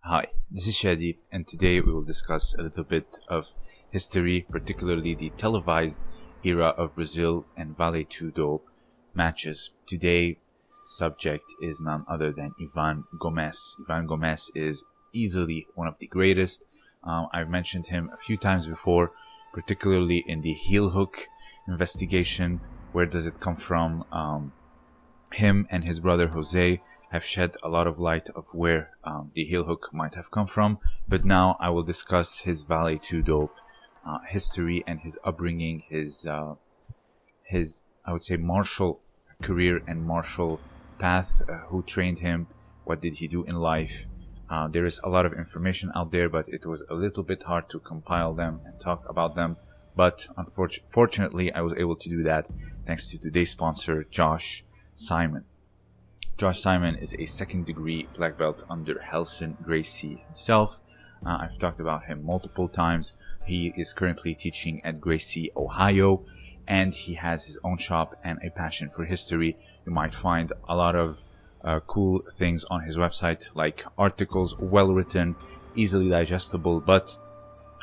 Hi, this is Shadi, and today we will discuss a little bit of history, particularly the televised era of Brazil and Vale Tudo matches. Today's subject is none other than Ivan Gomes. Ivan Gomes is easily one of the greatest. I've mentioned him a few times before, particularly in the heel hook investigation. Where does it come from? Him and his brother Jose have shed a lot of light of where the heel hook might have come from, but now I will discuss his Vale Tudo history and his upbringing, his I would say martial career and martial path, who trained him, what did he do in life. There is a lot of information out there, but it was a little bit hard to compile them and talk about them, but unfortunately I was able to do that thanks to today's sponsor, Josh Simon. Josh Simon is a second-degree black belt under Helson Gracie himself. I've talked about him multiple times. He is currently teaching at Gracie, Ohio, and he has his own shop and a passion for history. You might find a lot of cool things on his website, like articles, well-written, easily digestible, but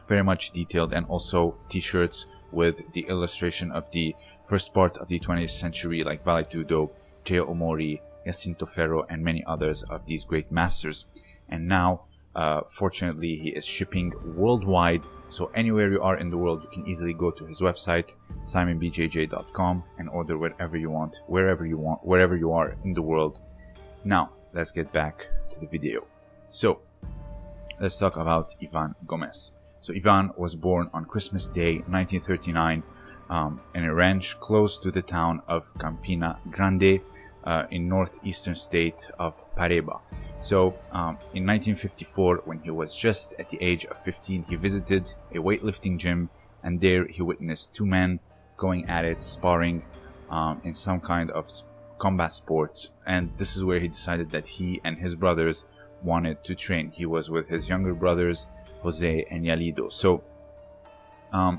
very much detailed, and also t-shirts with the illustration of the first part of the 20th century, like Vale Tudo, Geo Omori, Jacinto Ferro, and many others of these great masters. And now, fortunately, he is shipping worldwide, so anywhere you are in the world, you can easily go to his website, simonbjj.com, and order wherever you want, wherever you are in the world. Now, let's get back to the video. So, let's talk about Ivan Gomes. So, Ivan was born on Christmas Day, 1939, in a ranch close to the town of Campina Grande, in northeastern state of Paraíba. So in 1954, when he was just at the age of 15, he visited a weightlifting gym, and there he witnessed two men going at it, sparring in some kind of combat sport. And this is where he decided that he and his brothers wanted to train. He was with his younger brothers, Jose and Yalido. So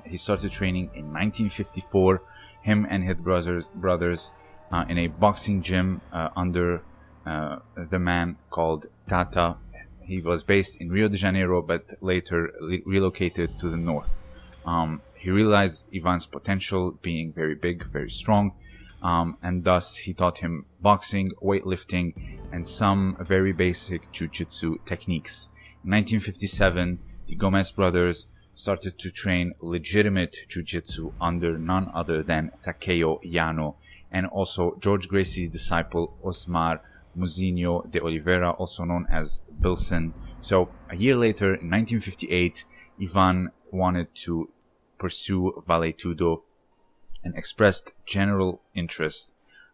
he started training in 1954, him and his brothers in a boxing gym under the man called Tata. He was based in Rio de Janeiro, but later relocated to the north. He realized Ivan's potential, being very big, very strong, and thus he taught him boxing, weightlifting, and some very basic jiu-jitsu techniques. In 1957, the Gomes brothers started to train legitimate jiu-jitsu under none other than Takeo Yano, and also George Gracie's disciple Osmar Muzinho de Oliveira, also known as Bilson. So a year later, in 1958, Ivan wanted to pursue Vale Tudo and expressed general interest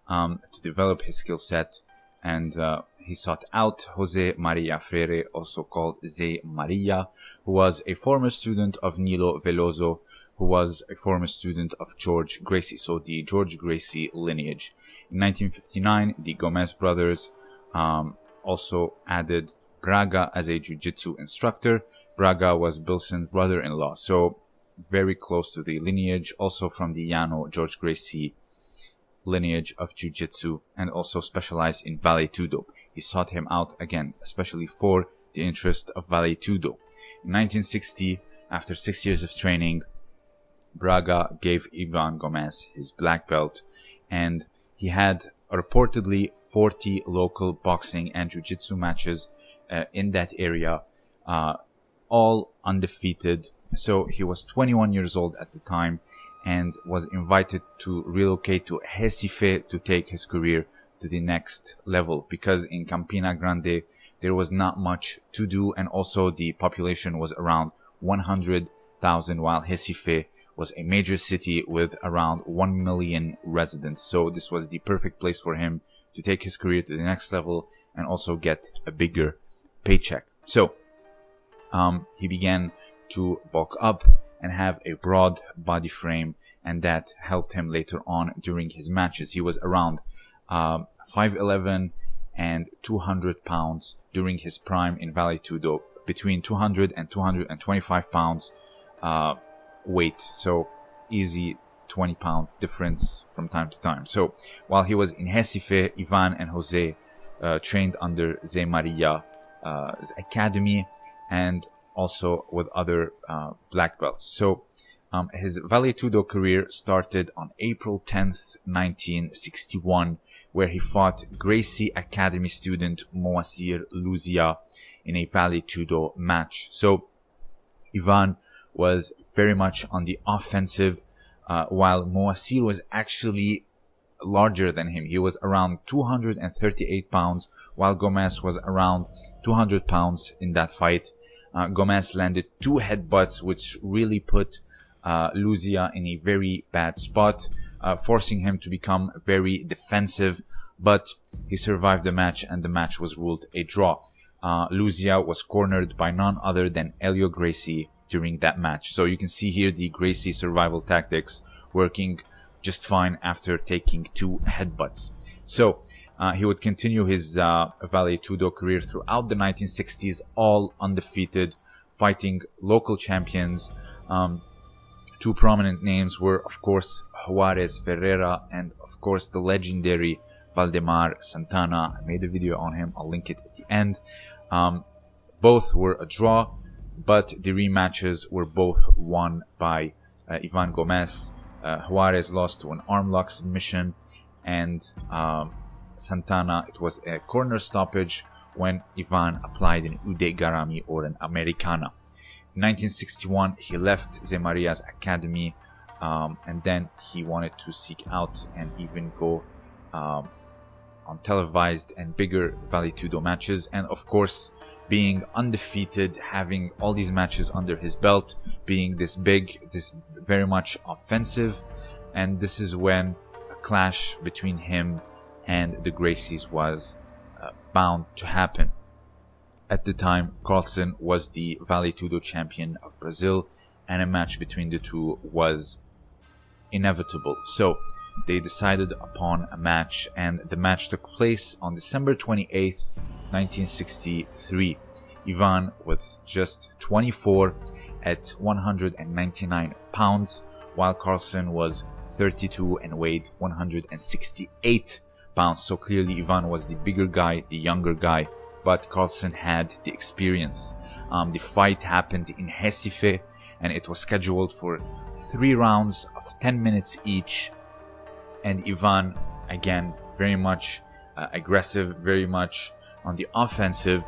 to develop his skill set, and he sought out Jose Maria Freire, also called Zé Maria, who was a former student of Nilo Veloso, who was a former student of George Gracie, so the George Gracie lineage. In 1959, the Gomes brothers also added Braga as a jiu-jitsu instructor. Braga was Bilson's brother-in-law, so very close to the lineage, also from the Yano George Gracie lineage of jiu-jitsu, and also specialized in Vale Tudo. He sought him out again, especially for the interest of Vale Tudo. In 1960, after 6 years of training, Braga gave Ivan Gomes his black belt, and he had reportedly 40 local boxing and jiu-jitsu matches in that area, all undefeated. So he was 21 years old at the time, and was invited to relocate to Recife to take his career to the next level, because in Campina Grande there was not much to do, and also the population was around 100,000, while Recife was a major city with around 1 million residents. So this was the perfect place for him to take his career to the next level and also get a bigger paycheck. So he began to bulk up and have a broad body frame, and that helped him later on during his matches. He was around 5'11" and 200 pounds during his prime in Vale Tudo, between 200 and 225 pounds weight, so easy 20-pound difference from time to time. So while he was in Recife, Ivan and Jose trained under Zé Maria academy, and also with other black belts. So his Vale Tudo career started on April 10th, 1961, where he fought Gracie Academy student Moacir Luzia in a Vale Tudo match. So Ivan was very much on the offensive, while Moacir was actually larger than him. He was around 238 pounds, while Gomes was around 200 pounds in that fight. Gomes landed 2 headbutts, which really put Luzia in a very bad spot, forcing him to become very defensive, but he survived the match and the match was ruled a draw. Luzia was cornered by none other than Elio Gracie during that match. So you can see here the Gracie survival tactics working just fine after taking 2 headbutts. So he would continue his Vale Tudo career throughout the 1960s, all undefeated, fighting local champions. 2 prominent names were, of course, Juarez Ferreira and, of course, the legendary Valdemar Santana. I made a video on him. I'll link it at the end. Both were a draw, but the rematches were both won by Ivan Gomes. Juarez lost to an armlock submission, and Santana, it was a corner stoppage when Ivan applied an Ude Garami or an Americana. In 1961, he left Zemaria's academy, and then he wanted to seek out and even go on televised and bigger Vale Tudo matches. And of course, being undefeated, having all these matches under his belt, being this big, this very much offensive, and this is when a clash between him and the Gracies was bound to happen. At the time, Carlsen was the Vale Tudo champion of Brazil, and a match between the two was inevitable. So they decided upon a match, and the match took place on December 28th, 1963. Ivan was just 24 at 199 pounds, while Carlsen was 32 and weighed 168 pounds. So clearly Ivan was the bigger guy, the younger guy, but Carlsen had the experience. The fight happened in Recife, and it was scheduled for 3 rounds of 10 minutes each. And Ivan, again, very much aggressive, very much on the offensive,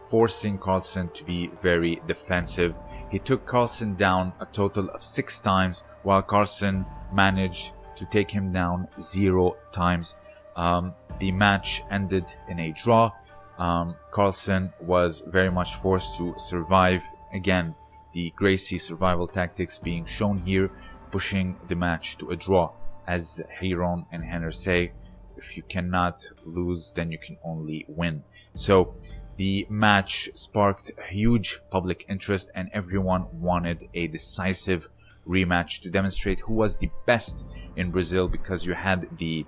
forcing Carlsen to be very defensive. He took Carlsen down a total of 6 times, while Carlsen managed to take him down 0 times. The match ended in a draw. Carlsen was very much forced to survive. Again, the Gracie survival tactics being shown here, pushing the match to a draw. As Hiron and Henner say, if you cannot lose, then you can only win. So the match sparked huge public interest, and everyone wanted a decisive rematch to demonstrate who was the best in Brazil, because you had the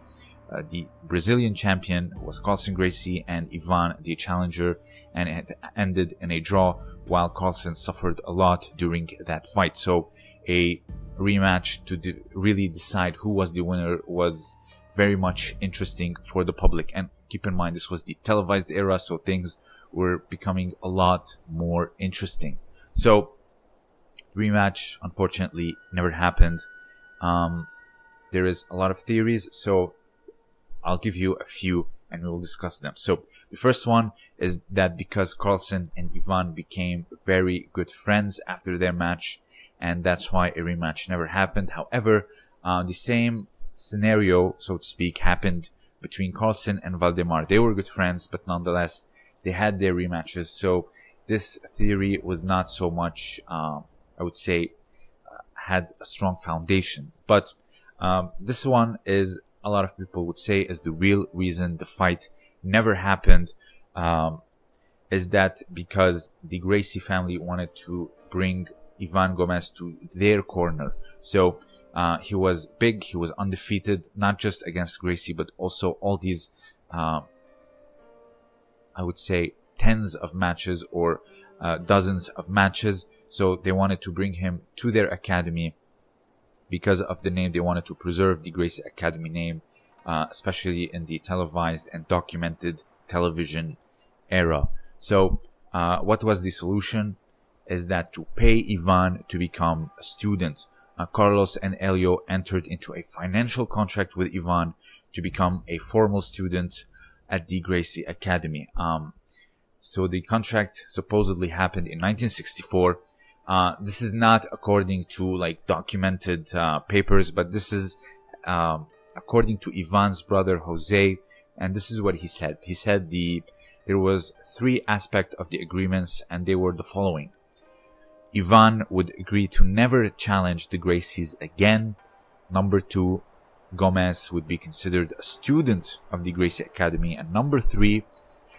Brazilian champion was Carlsen Gracie and Ivan the challenger, and it ended in a draw, while Carlsen suffered a lot during that fight. So a rematch to really decide who was the winner was very much interesting for the public. And keep in mind, this was the televised era, so things were becoming a lot more interesting. So rematch unfortunately never happened. There is a lot of theories, so I'll give you a few and we will discuss them. So the first one is that because Carlsen and Ivan became very good friends after their match, and that's why a rematch never happened. However, the same scenario, so to speak, happened between Carlsen and Valdemar. They were good friends, but nonetheless, they had their rematches. So this theory was not so much, I would say, had a strong foundation. But this one is, a lot of people would say, is the real reason the fight never happened, is that because the Gracie family wanted to bring Ivan Gomes to their corner. So he was big, he was undefeated, not just against Gracie, but also all these, I would say, tens of matches or dozens of matches. So they wanted to bring him to their academy. Because of the name, they wanted to preserve the Gracie Academy name, especially in the televised and documented television era. So what was the solution? Is that to pay Ivan to become a student. Carlos and Elio entered into a financial contract with Ivan to become a formal student at the Gracie Academy. So the contract supposedly happened in 1964. This is not according to like documented papers, but this is according to Ivan's brother Jose, and this is what he said. He said there was 3 aspects of the agreements, and they were the following. Ivan would agree to never challenge the Gracies again. Number 2, Gomes would be considered a student of the Gracie Academy. And number 3,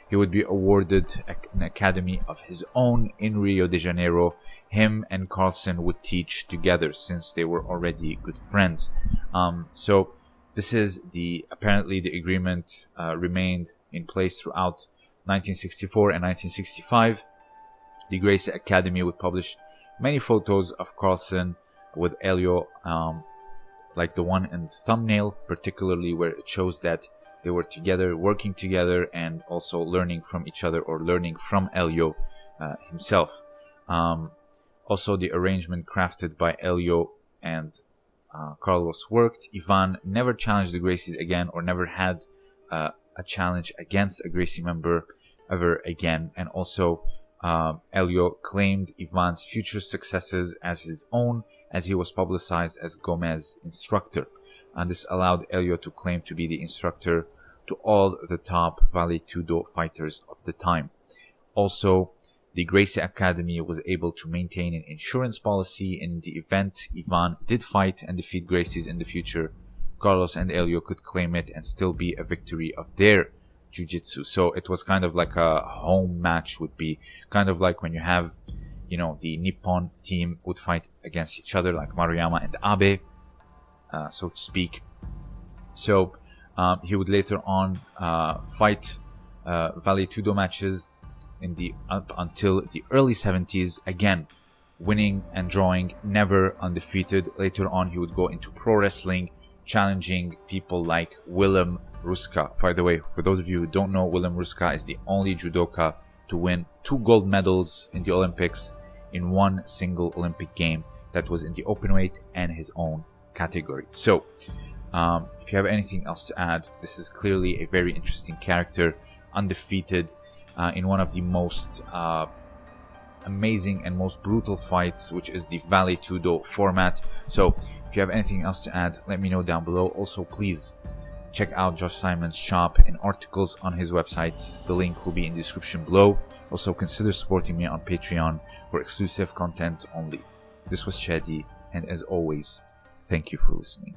he would be awarded an academy of his own in Rio de Janeiro. Him and Carlsen would teach together since they were already good friends. So this is apparently the agreement remained in place throughout 1964 and 1965. The Gracie Academy would publish many photos of Carlsen with Elio, like the one in the thumbnail, particularly where it shows that they were together, working together, and also learning from each other or learning from Elio himself. Also, the arrangement crafted by Elio and Carlos worked. Ivan never challenged the Gracies again or never had a challenge against a Gracie member ever again. And also, Elio claimed Ivan's future successes as his own, as he was publicized as Gomes' instructor. And this allowed Elio to claim to be the instructor to all the top Vale Tudo fighters of the time. Also, the Gracie Academy was able to maintain an insurance policy in the event Ivan did fight and defeat Gracies in the future. Carlos and Elio could claim it and still be a victory of their jiu-jitsu. So it was kind of like a home match, would be kind of like when you have, the Nippon team would fight against each other, like Maruyama and Abe, so to speak. So he would later on fight Vale Tudo matches up until the early 70s, again winning and drawing, never undefeated. Later on he would go into pro wrestling, challenging people like Willem Ruska. By the way, for those of you who don't know, Willem Ruska is the only judoka to win 2 gold medals in the Olympics in one single Olympic game. That was in the open weight and his own category. So if you have anything else to add, this is clearly a very interesting character, undefeated in one of the most amazing and most brutal fights, which is the Vale Tudo format. So if you have anything else to add, let me know down below. Also, please check out Josh Simon's shop and articles on his website. The link will be in the description below. Also, consider supporting me on Patreon for exclusive content only. This was Shadi, and as always, thank you for listening.